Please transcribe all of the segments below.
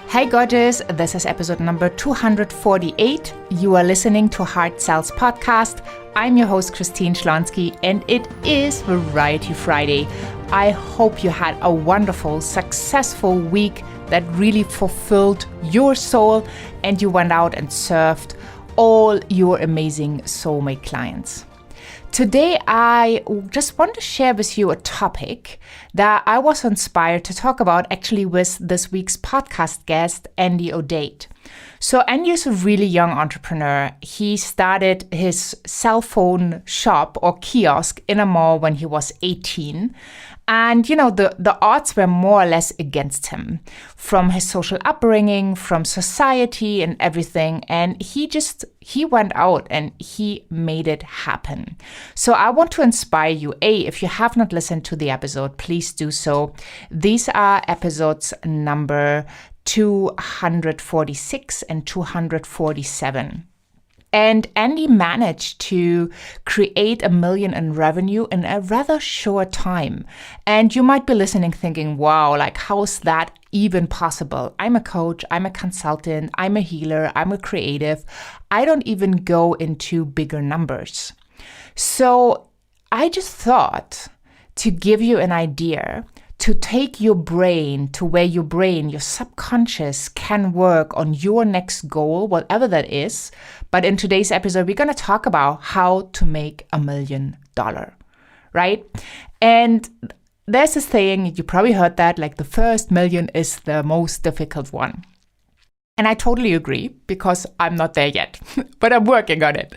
Hey gorgeous, this is episode number 248. You are listening to Heart Sells Podcast. I'm your host, Christine Schlonski, and it is Variety Friday. I hope you had a wonderful, successful week that really fulfilled your soul and you went out and served all your amazing soulmate clients. Today, I just want to share with you a topic that I was inspired to talk about actually with this week's podcast guest, Andy O'Date. So Andy is a really young entrepreneur. He started his cell phone shop or kiosk in a mall when he was 18. And, you know, the odds were more or less against him from his social upbringing, from society and everything. And he went out and he made it happen. So I want to inspire you. If you have not listened to the episode, please do so. These are episodes number 246 and 247. And Andy managed to create $1 million in revenue in a rather short time. And you might be listening thinking, wow, like how is that even possible? I'm a coach, I'm a consultant, I'm a healer, I'm a creative. I don't even go into bigger numbers. So I just thought to give you an idea to take your brain to where your subconscious can work on your next goal, whatever that is. But in today's episode, we're going to talk about how to make $1 million, right? And there's this saying, you probably heard that, like the first million is the most difficult one. And I totally agree because I'm not there yet, but I'm working on it.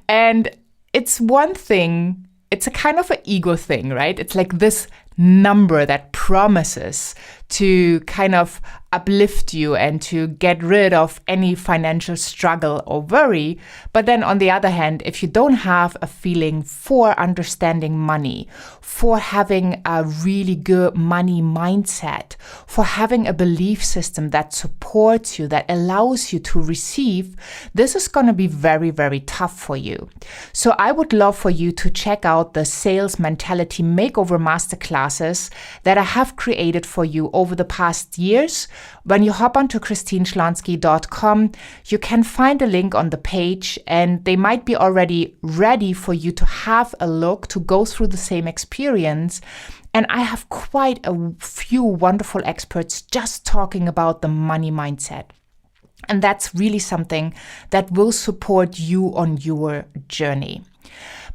And it's one thing, it's a kind of an ego thing, right? It's like this number that promises to kind of uplift you and to get rid of any financial struggle or worry. But then on the other hand, if you don't have a feeling for understanding money, for having a really good money mindset, for having a belief system that supports you, that allows you to receive, this is going to be very, very tough for you. So I would love for you to check out the Sales Mentality Makeover Masterclasses that I have created for you over the past years. When you hop onto christineschlonski.com, you can find a link on the page and they might be already ready for you to have a look, to go through the same experience. And I have quite a few wonderful experts just talking about the money mindset. And that's really something that will support you on your journey.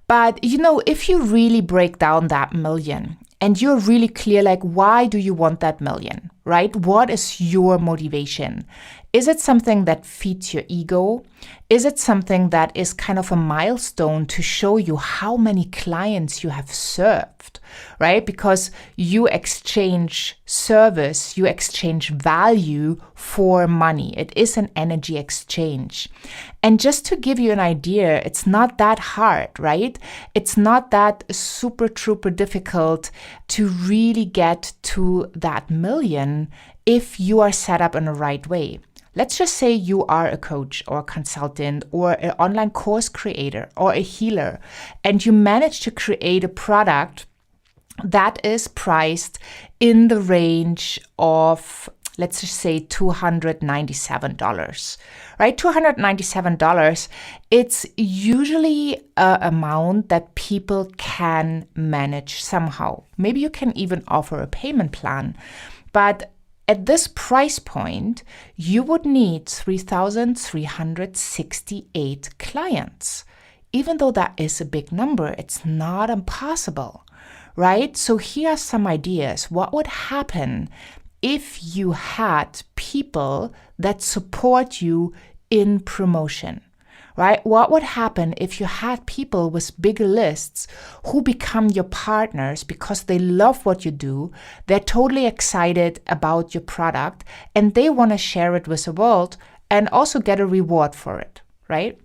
But, you know, if you really break down that million, and you're really clear, like, why do you want that million, right? What is your motivation? Is it something that feeds your ego? Is it something that is kind of a milestone to show you how many clients you have served, right? Because you exchange service, you exchange value for money. It is an energy exchange. And just to give you an idea, it's not that hard, right? It's not that super trooper difficult to really get to that million if you are set up in the right way. Let's just say you are a coach or a consultant or an online course creator or a healer, and you manage to create a product that is priced in the range of, let's just say $297, right? $297, it's usually an amount that people can manage somehow. Maybe you can even offer a payment plan, but at this price point, you would need 3,368 clients. Even though that is a big number, it's not impossible, right? So here are some ideas. What would happen if you had people that support you in promotion? Right? What would happen if you had people with bigger lists who become your partners because they love what you do, they're totally excited about your product, and they want to share it with the world and also get a reward for it, right?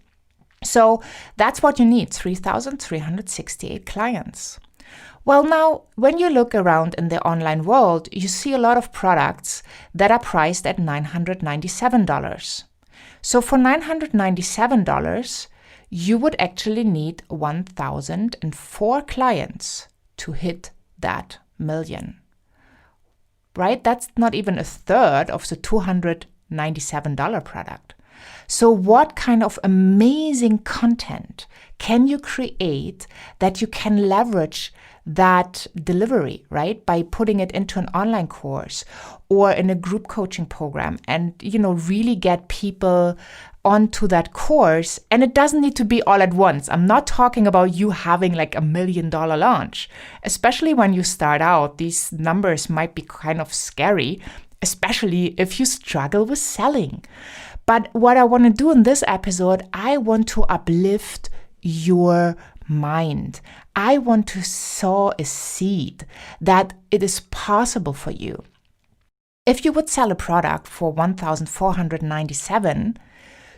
So that's what you need, 3,368 clients. Well, now, when you look around in the online world, you see a lot of products that are priced at $997. So for $997, you would actually need 1,004 clients to hit that million. right? That's not even a third of the $297 product. So what kind of amazing content can you create that you can leverage that delivery, right? By putting it into an online course or in a group coaching program and, really get people onto that course. And it doesn't need to be all at once. I'm not talking about you having like $1 million launch. Especially when you start out, these numbers might be kind of scary, especially if you struggle with selling. But what I want to do in this episode, I want to uplift your mind. I want to sow a seed that it is possible for you. If you would sell a product for $1,497,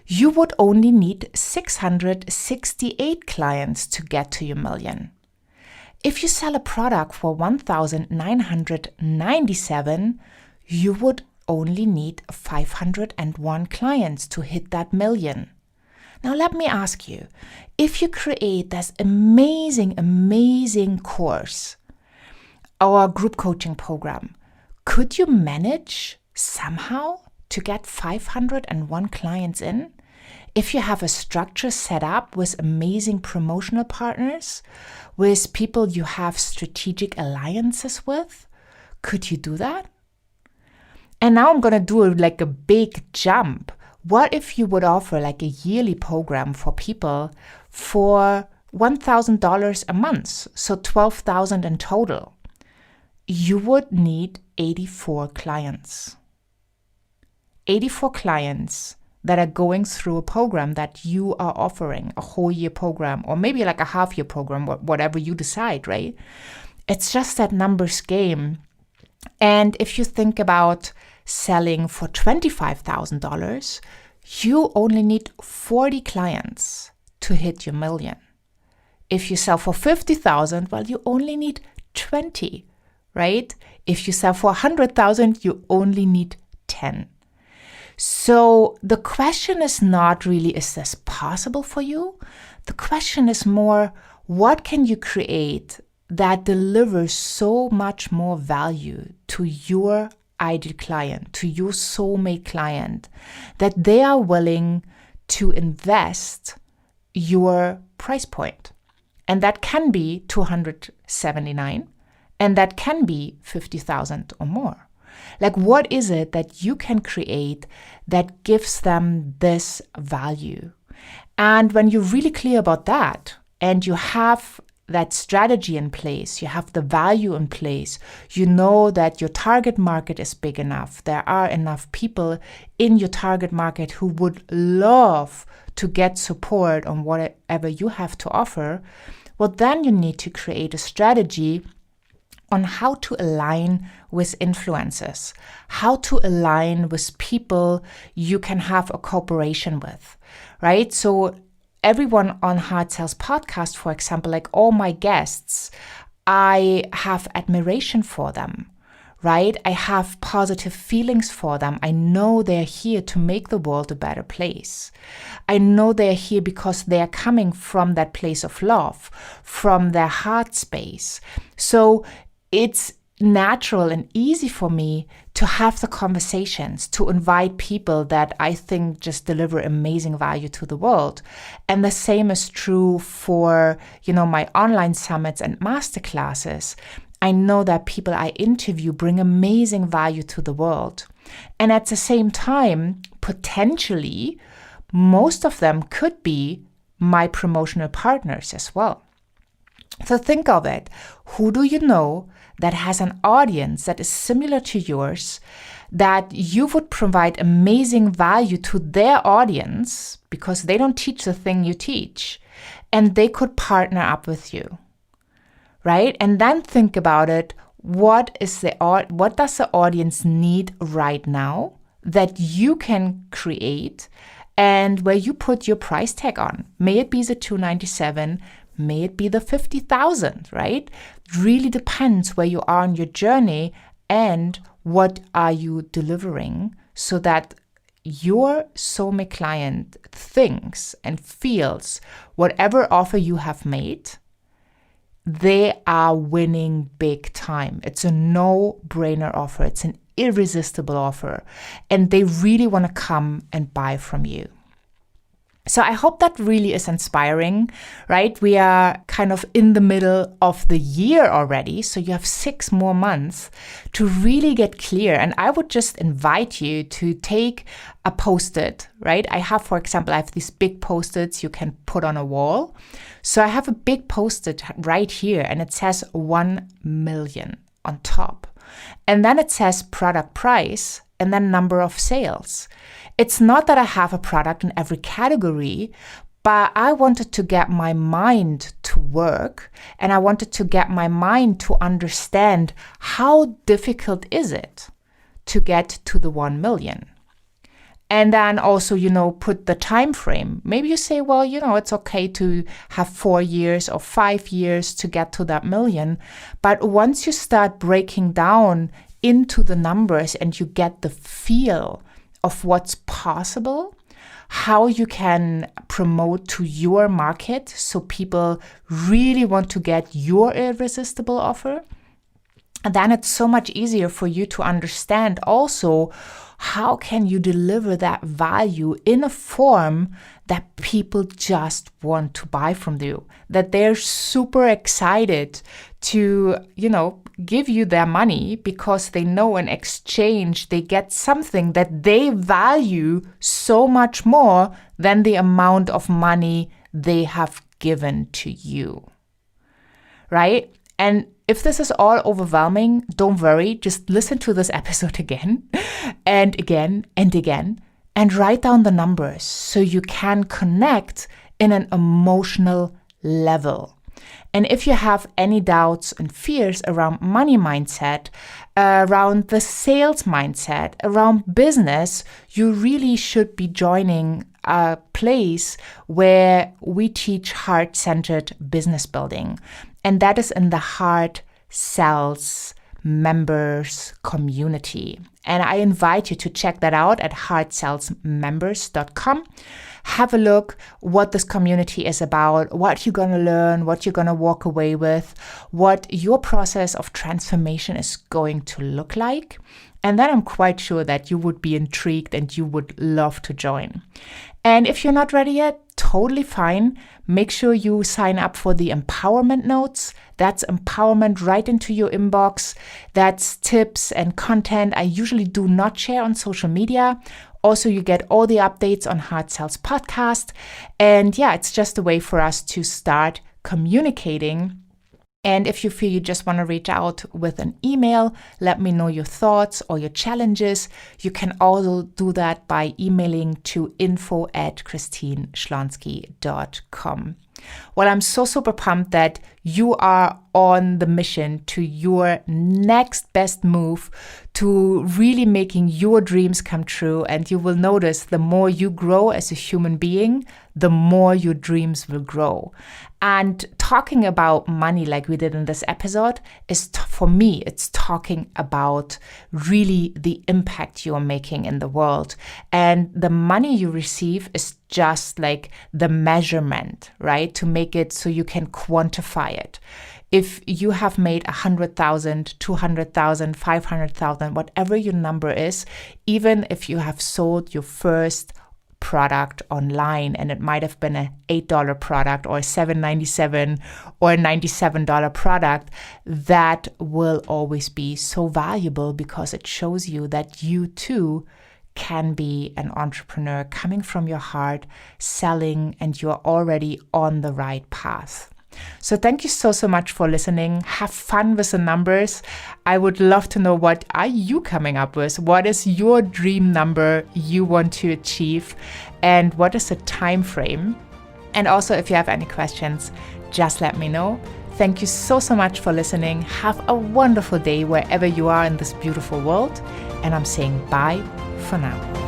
you would only need 668 clients to get to your million. If you sell a product for $1,997, you would only need 501 clients to hit that million. Now let me ask you, if you create this amazing course, our group coaching program, could you manage somehow to get 501 clients in? If you have a structure set up with amazing promotional partners, with people you have strategic alliances with, could you do that? And now I'm going to do a big jump. What if you would offer like a yearly program for people for $1,000 a month, so $12,000 in total? You would need 84 clients. 84 clients that are going through a program that you are offering, a whole year program, or maybe like a half year program, whatever you decide, right? It's just that numbers game. And if you think about selling for $25,000, you only need 40 clients to hit your million. If you sell for $50,000, well, you only need 20, right? If you sell for $100,000, you only need 10. So the question is not really, is this possible for you? The question is more, what can you create that delivers so much more value to your ideal client, to your soulmate client, that they are willing to invest your price point? And that can be $279, and that can be $50,000 or more. Like, what is it that you can create that gives them this value? And when you're really clear about that, and you have that strategy in place, you have the value in place, you know that your target market is big enough, there are enough people in your target market who would love to get support on whatever you have to offer, well, then you need to create a strategy on how to align with influencers, how to align with people you can have a cooperation with, right? So everyone on Hard Sales Podcast, for example, like all my guests, I have admiration for them, right? I have positive feelings for them. I know they're here to make the world a better place. I know they're here because they're coming from that place of love, from their heart space. So it's natural and easy for me to have the conversations, to invite people that I think just deliver amazing value to the world. And the same is true for, my online summits and masterclasses. I know that people I interview bring amazing value to the world. And at the same time, potentially, most of them could be my promotional partners as well. So think of it. Who do you know that has an audience that is similar to yours, that you would provide amazing value to their audience because they don't teach the thing you teach, and they could partner up with you, right? And then think about it. What does the audience need right now that you can create and where you put your price tag on? May it be the $297, may it be the $50,000, right? Really depends where you are on your journey and what are you delivering so that your soulmate client thinks and feels whatever offer you have made, they are winning big time. It's a no-brainer offer. It's an irresistible offer. And they really want to come and buy from you. So I hope that really is inspiring, right? We are kind of in the middle of the year already. So you have 6 more months to really get clear. And I would just invite you to take a Post-it, right? I have these big Post-its you can put on a wall. So I have a big Post-it right here and it says 1 million on top. And then it says product price and then number of sales. It's not that I have a product in every category, but I wanted to get my mind to work and I wanted to get my mind to understand how difficult is it to get to the 1 million. And then also, put the time frame. Maybe you say, well, it's okay to have 4 years or 5 years to get to that million. But once you start breaking down into the numbers and you get the feel of what's possible, how you can promote to your market so people really want to get your irresistible offer, and then it's so much easier for you to understand also how can you deliver that value in a form that people just want to buy from you, that they're super excited to, give you their money because they know in exchange they get something that they value so much more than the amount of money they have given to you, right? And if this is all overwhelming, don't worry, just listen to this episode again and again and again and write down the numbers so you can connect in an emotional level. And if you have any doubts and fears around money mindset, around the sales mindset, around business, you really should be joining a place where we teach heart-centered business building. And that is in the Heart Sells Members community. And I invite you to check that out at heartsellsmembers.com. Have a look what this community is about, what you're going to learn, what you're going to walk away with, what your process of transformation is going to look like. And then I'm quite sure that you would be intrigued and you would love to join. And if you're not ready yet, totally fine. Make sure you sign up for the empowerment notes. That's empowerment right into your inbox. That's tips and content I usually do not share on social media. Also, you get all the updates on Heart Sells podcast. And yeah, it's just a way for us to start communicating. And if you feel you just want to reach out with an email, let me know your thoughts or your challenges. You can also do that by emailing to info@christineschlonski.com. Well, I'm so super pumped that you are on the mission to your next best move to really making your dreams come true. And you will notice the more you grow as a human being, the more your dreams will grow. And talking about money like we did in this episode is, for me, it's talking about really the impact you are making in the world. And the money you receive is just like the measurement, right? To make it so you can quantify it. If you have made 100,000, 200,000, 500,000, whatever your number is, even if you have sold your first product online and it might have been an $8 product or a $7.97 or a $97 product, that will always be so valuable because it shows you that you too can be an entrepreneur coming from your heart, selling, and you're already on the right path. So thank you so much for listening. Have fun with the numbers. I would love to know, what are you coming up with? What is your dream number you want to achieve? And what is the time frame? And also, if you have any questions, just let me know. Thank you so much for listening. Have a wonderful day wherever you are in this beautiful world. And I'm saying bye for now.